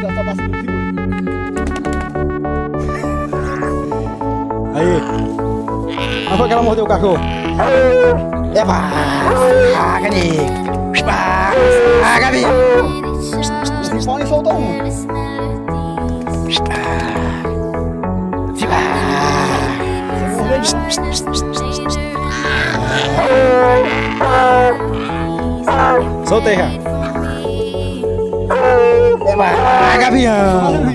tá passando aqui. Aí. Mas foi que ela mordeu o cachorro. Epa! Ah, cadê? Ah, Gabi! Vocês podem soltar um. Soltei já. Epa! Ah, Gabião!